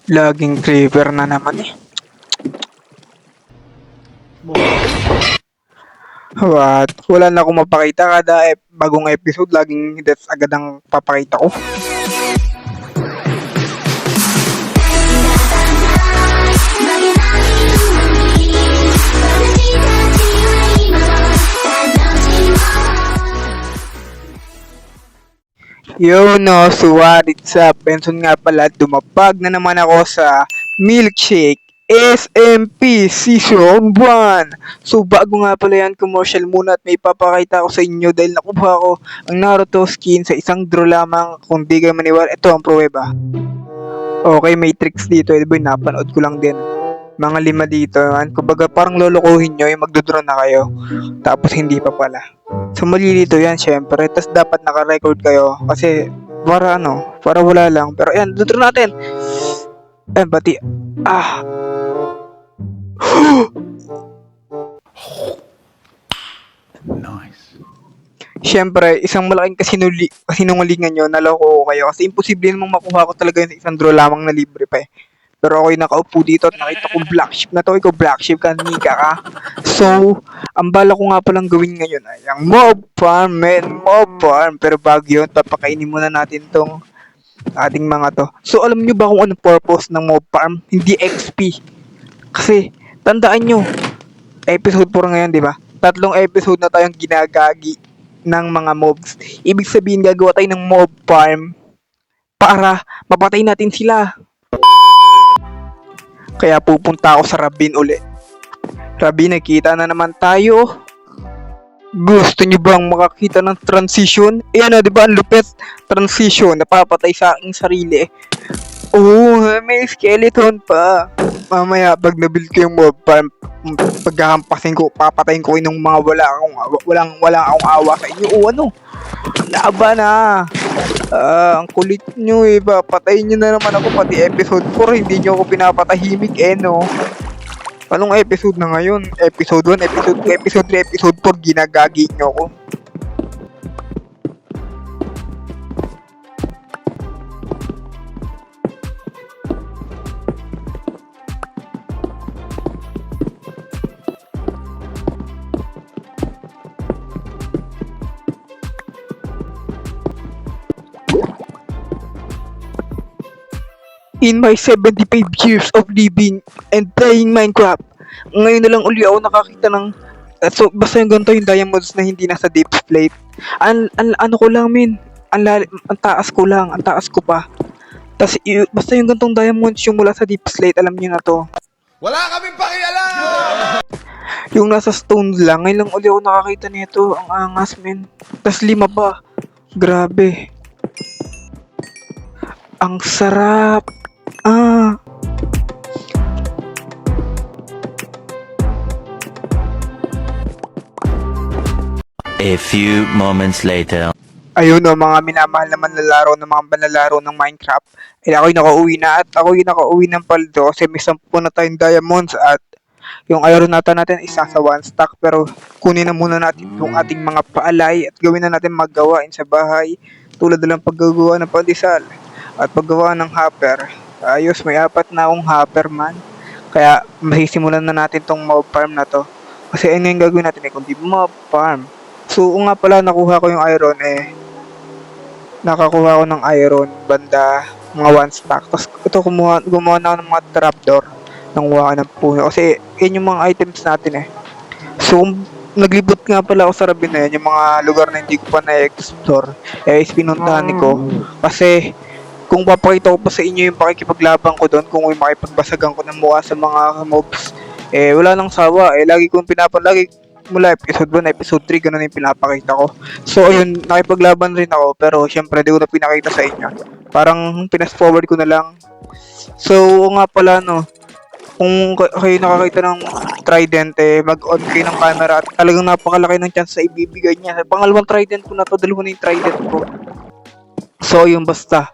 Laging creeper na naman eh. What? Wala na akong mapakita kada bagong episode, laging deaths agad ang papakita ko. Yo no, so what? It's up? Benson nga pala, dumapag na naman ako sa Milkshake SMP Season 1. So bago nga pala yan, commercial muna at may papakita ko sa inyo dahil nakuha ko ang Naruto skin sa isang draw lamang. Kung di kayo maniwala, ito ang pruweba. Okay, may tricks dito, boy, napanood ko lang din. Mga 5 dito, kumbaga parang lolokohin nyo yung magdodraw na kayo. Tapos hindi pa pala. So malilito yan syempre. Tapos dapat naka-record kayo. Kasi para para wala lang. Pero ayan, dodraw natin. Ayan, pati. Nice. Syempre, isang malaking kasinungalingan yun. Naloko ko kayo. Kasi imposible namang makuha ko talaga yun sa isang draw lamang na libre pa eh. Pero ako'y nakaupo dito at nakita ko black sheep na to. Ikaw black sheep ka, nika ka. So, ang bala ko nga palang gawin ngayon ay ang mob farm, mob farm. Pero bago yun, papakainin muna natin tong ating mga to. So, alam nyo ba kung anong purpose ng mob farm? Hindi XP. Kasi, tandaan nyo, episode 4 ngayon, di ba? 3 episode na tayong ginagagi ng mga mobs. Ibig sabihin, gagawa tayo ng mob farm para mapatay natin sila. Kaya pupunta ako sa Rabin uli. Rabin, nakita na naman tayo. Gusto nyo bang makakita ng transition? Ayan di ba ang lupit? Transition, napapatay sa aking sarili. Oh, may skeleton pa. Mamaya, pag nabuild ko yung mob farm, paghahampasin ko, papatayin ko yung mga wala akong awa sa inyo. Laban na. Ang kulit nyo eh. Patayin nyo na naman ako pati episode 4. Hindi nyo ako pinapatahimik no. Anong episode na ngayon? Episode 1, episode 2, episode 3, episode 4. Ginagagi nyo ako. In my 75 years of living and playing Minecraft, ngayon na lang uli ako nakakita ng so basta yung ganito yung diamonds na hindi nasa deep slate. Ano ko lang ang taas ko lang, ang taas ko pa. Tas basta yung gantong diamonds yung mula sa deep slate, alam niyo na to. Wala kaming pakialam! Yung nasa stones lang, ngayon lang uli ako nakakita nito, ang angas Tas 5 pa. Grabe. Ang sarap. A few moments later. Ayun mga minamahal naman lalaro ng mga banlalaro ng Minecraft. Ako'y nakauwi na at ako'y nakauwi ng paldo kasi may 10 na tayong diamonds at yung iron natin is nasa 1 stack. Pero kunin na muna natin yung ating mga paalay at gawin na natin maggawain sa bahay. Tulad na lang paggagawa ng pandesal at paggawa ng hopper. Ayos, may 4 na akong hopper man. Kaya masisimulan na natin tong mob farm na to. Kasi ano yung gagawin natin kundi mob farm. So nga pala nakuha ko yung iron nakakuha ko ng iron banda mga 1 stack. Tapos ito gumawa na ako ng mga trapdoor. Nanguha ng puno. Kasi yun yung mga items natin So naglibot nga pala ako sa Rabin na yun, yung mga lugar na hindi ko pa na-explore. Pinuntahan ko. Kasi kung papakita ko pa sa inyo yung pakikipaglaban ko doon, kung may makipagbasagan ko ng mukha sa mga mobs, wala nang sawa. Lagi kong lagi mula episode 1, episode 3, ganun yung pinapakita ko. So ayun, nakipaglaban rin ako, pero syempre di ko na pinakita sa inyo. Parang pinas forward ko na lang. So nga pala kung kayo nakakita ng trident, mag-on kayo ng camera at talagang napakalaki ng chance sa ibibigay niya. Pangalawang trident ko na to, dalawa na yung trident ko. So yun, basta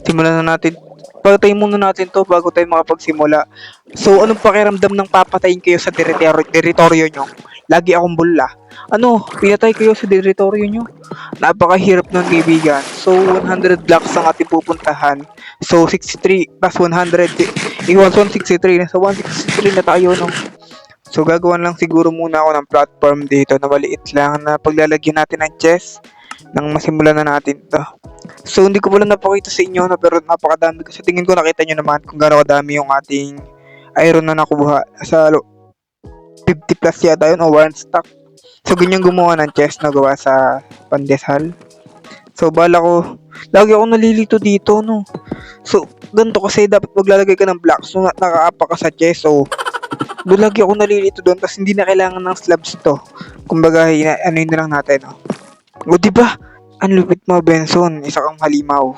simulan na natin. Patayin muna natin to bago tayo makapagsimula. So anong pakiramdam ng papatayin kayo sa teritoryo nyo? Lagi akong bula. pinatay kayo sa teritoryo nyo. Napakahirap nun, kaibigan. So, 100 blocks ang ating pupuntahan. So, 63 plus 100, equals 163. Nasa 163 na tayo, no? So, gagawan lang siguro muna ako ng platform dito na maliit lang na paglalagyan natin ng chest nang masimulan na natin to. So, hindi ko pala napakita sa inyo na pero napakadami ko. Sa tingin ko nakita nyo naman kung gaano kadami yung ating iron na nakuha. Sa 50 plus yata yun o 1 stack. So, ganyan gumawa ng chest na gawa sa pandesal. So, bala ko, lagi ako nalilito dito, no? So, ganito kasi dapat maglalagay ka ng blocks. So, nakaapa ka sa chest. So, doon lagi ako nalilito doon. Tapos, hindi na kailangan ng slabs to. Kumbaga, ano yun na lang natin, no? O, diba? Ang lupit mo, Benson. Isa kang halimaw.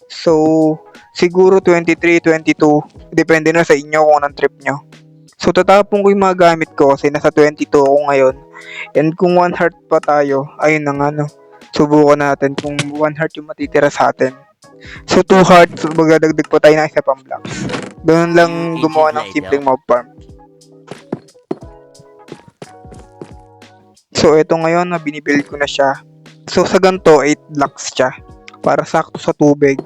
So, siguro 23, 22. Depende na sa inyo kung anong trip nyo. So, tatapon ko yung mga gamit ko kasi nasa 22 ako ngayon. And kung 1 heart pa tayo, ayun na nga, no. Subukan natin kung 1 heart yung matitira sa atin. So, 2 hearts, magdadagdag pa tayo ng isa pang blocks. Doon lang gumawa ng simpleng mob farm. So, ito ngayon na binibuild ko na siya. So, sa ganito, 8 blocks siya. Para sakto sa tubig.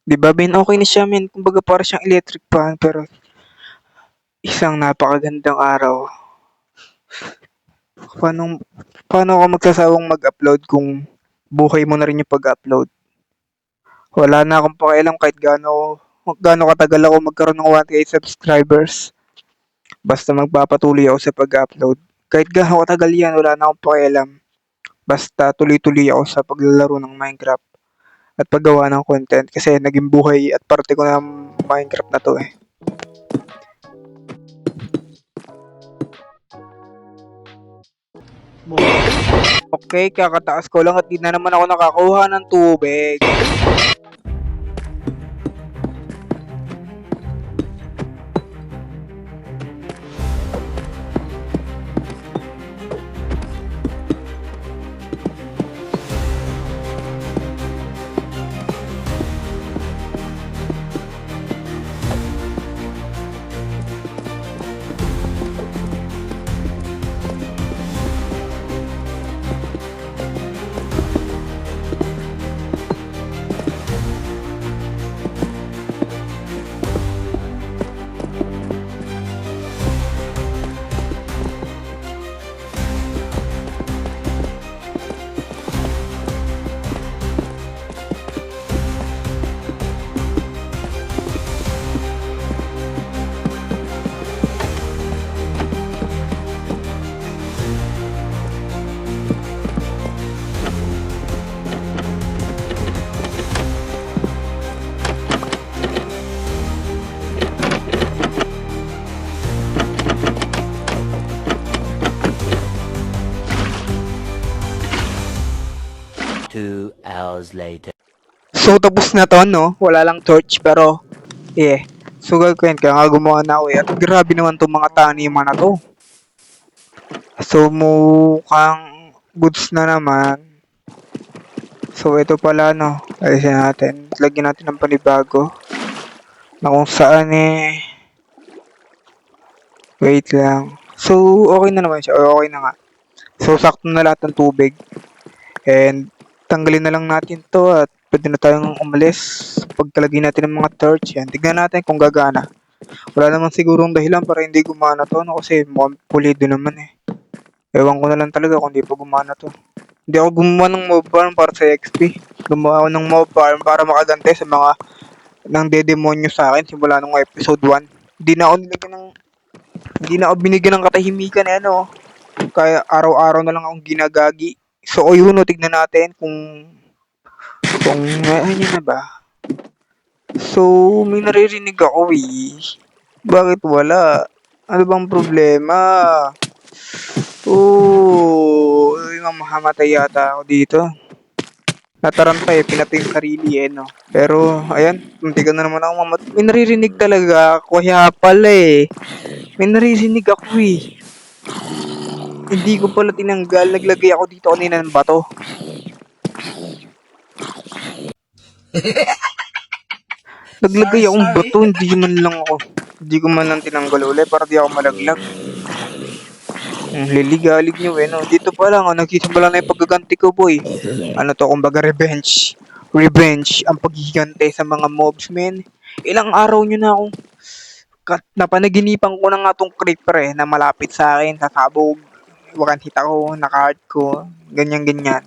Diba, Ben? Okay na siya, men. Kumbaga, para siyang electric fan. Pero, isang napakagandang araw. Paano ako magsasawang mag-upload kung buhay mo na rin yung pag-upload? Wala na akong pakialam kahit gaano katagal ako magkaroon ng 1K subscribers. Basta magpapatuloy ako sa pag-upload. Kahit gaano katagal yan, wala na akong pakialam. Basta tuloy-tuloy ako sa paglalaro ng Minecraft at paggawa ng content kasi naging buhay at parte ko ng Minecraft na to eh. Okay, kakataas ko lang at di na naman ako nakakuha ng tubig. Two hours later. So, tapos na to, no? Wala lang torch, pero, So, gagawin ka nga, gumawa na ako eh. At grabe naman itong mga taniman na to. So, mukhang goods na naman. So, ito pala, no? Alisin natin. Lagyan natin ng panibago. Na kung saan eh. Wait lang. So, okay na naman siya. Okay na nga. So, sakto na lahat ng tubig. And, tanggalin na lang natin to at pwede na tayong umalis. Pagkalagay natin ng mga torch yan. Tignan natin kung gagana. Wala naman sigurong dahilan para hindi gumana to, no? Kasi mukhang pulido naman eh. Ewan ko na lang talaga kung hindi pa gumana to. Hindi ako gumawa ng mob farm para sa XP. Gumawa ako ng mob farm para makagante sa mga nang dedemonyo sa akin simula nung episode 1. Hindi na ako binigyan ng katahimikan eh, ano. Kaya araw-araw na lang akong ginagagi. So, yun, no, tignan natin kung ano na ba. So, may naririnig ako eh. Bakit wala? Ano bang problema? Mamamatay yata ako dito. Nataranta eh, pinatay yung sarili eh, no? Pero, ayan, muntikan na naman ako mamatay. May naririnig talaga ako, kaya pala eh. May naririnig ako eh. Hindi ko pala tinanggal, naglagay ako dito kanina ng bato. Naglagay akong bato, hindi man lang ako. Di ko man lang tinanggal uli para di ako malaglag. Liligalig nyo no. Dito pa lang, nagsisimula na yung paggaganti ko, boy. Ano to, kumbaga revenge. Revenge ang paghiganti sa mga mobs, men. Ilang araw nyo na akong napanaginipan ko na nga tong creeper na malapit sa akin, sasabog. Wakan hit ako, naka-heart ko, ganyan-ganyan.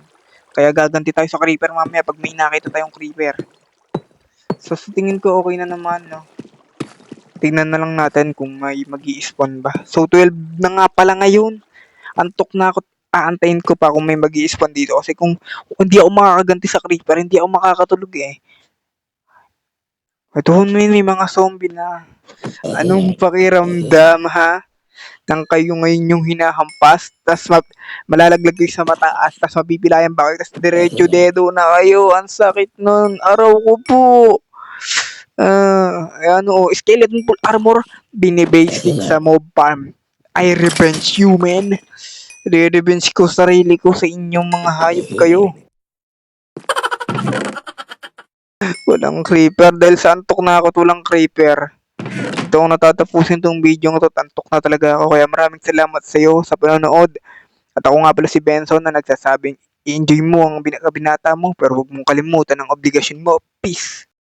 Kaya gaganti tayo sa creeper mamaya pag may nakita tayong creeper. So sa tingin ko okay na naman, no. Tingnan na lang natin kung may magi-spawn ba. So 12 na nga pala ngayon. Antok na ako. Aantayin ko pa kung may magi-spawn dito kasi kung hindi ako makakaganti sa creeper, hindi ako makakatulog eh. Ito may mga zombie na. Anong pakiramdam ha? Nang kayo ngayon yung hinahampas, tas malalaglag kayo sa mataas, tas mapipilayan ba kayo, tas diretso dedo na kayo. Ang sakit nun. Araw ko po. Skeleton full armor, binibasic sa mob farm. I revenge you, man. Re-revenge ko sarili ko sa inyong mga hayop kayo. Walang creeper dahil sa antok na ako tulang creeper. Ito ako natatapusin tong video na to. Antok na talaga ako. Kaya maraming salamat sa iyo sa panonood. At ako nga pala si Benson na nagsasabing i-enjoy mo ang binata mo pero huwag mong kalimutan ang obligasyon mo. Peace!